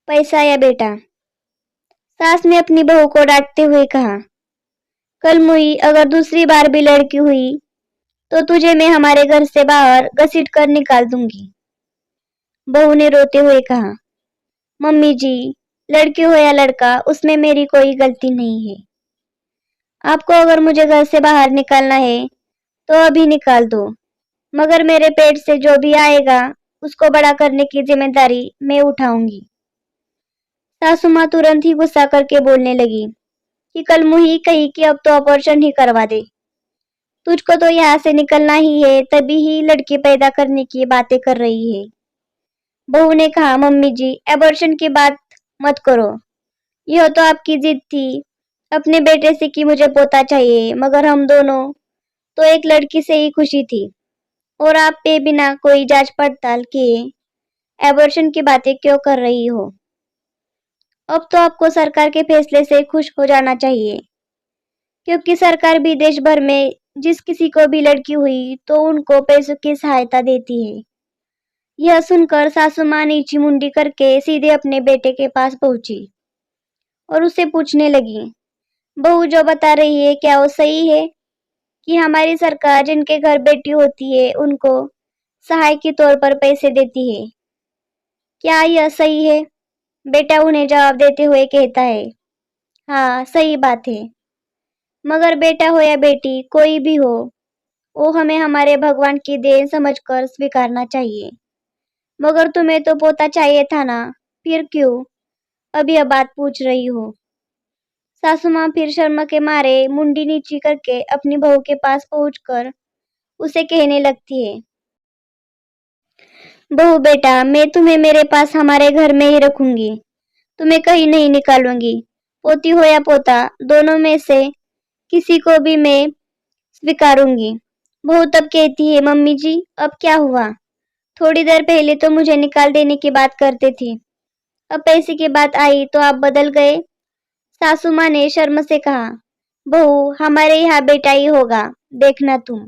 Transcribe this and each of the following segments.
पैसा या बेटा? सास ने अपनी बहू को डांटते हुए कहा। कल मुई अगर दूसरी बार भी लड़की हुई तो तुझे मैं हमारे घर से बाहर घसीट कर निकाल दूंगी। बहू ने रोते हुए कहा। मम्मी जी, लड़की हो या लड़का, उसमें मेरी कोई गलती नहीं है। आपको अगर मुझे घर से बाहर निकालना है तो अभी निकाल दो, मगर मेरे पेट से जो भी आएगा उसको बड़ा करने की जिम्मेदारी मैं उठाऊंगी। सासू माँ तुरंत ही गुस्सा करके बोलने लगी कि कल मुही कही कि अब तो ऑपरेशन ही करवा दे। तुझको तो यहाँ से निकलना ही है, तभी ही लड़की पैदा करने की बातें कर रही है। बहू ने कहा, मम्मी जी, एबॉर्शन की बात मत करो। यह तो आपकी जिद थी अपने बेटे से कि मुझे पोता चाहिए, मगर हम दोनों तो एक लड़की से ही खुशी थी, और आप पे बिना कोई जांच पड़ताल किए एबॉर्शन की बातें क्यों कर रही हो? अब तो आपको सरकार के फैसले से खुश हो जाना चाहिए, क्योंकि सरकार भी देश भर में जिस किसी को भी लड़की हुई तो उनको पैसों की सहायता देती है। यह सुनकर सासू माँ नीची मुंडी करके सीधे अपने बेटे के पास पहुंची और उससे पूछने लगी, बहू जो बता रही है क्या वो सही है कि हमारी सरकार जिनके घर बेटी होती है उनको सहाय के तौर पर पैसे देती है? क्या यह सही है? बेटा उन्हें जवाब देते हुए कहता है, हाँ सही बात है, मगर बेटा हो या बेटी कोई भी हो, वो हमें हमारे भगवान की देन समझकर स्वीकारना चाहिए। मगर तुम्हें तो पोता चाहिए था ना, फिर क्यों अब यह बात पूछ रही हो? सासू माँ फिर शर्म के मारे मुंडी नीची करके अपनी बहू के पास पहुंचकर उसे कहने लगती है, बहू बेटा, मैं तुम्हें मेरे पास हमारे घर में ही रखूंगी, तुम्हें कहीं नहीं निकालूंगी। पोती हो या पोता, दोनों में से किसी को भी मैं स्वीकारूंगी। बहू तब कहती है, मम्मी जी अब क्या हुआ? थोड़ी देर पहले तो मुझे निकाल देने की बात करते थे, अब पैसे की बात आई तो आप बदल गए। सासू माँ ने शर्म से कहा, बहू हमारे यहाँ बेटा ही होगा, देखना तुम।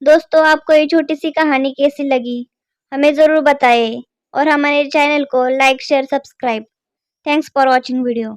दोस्तों, आपको ये छोटी सी कहानी कैसी लगी हमें जरूर बताएं, और हमारे चैनल को like share subscribe. Thanks for watching video.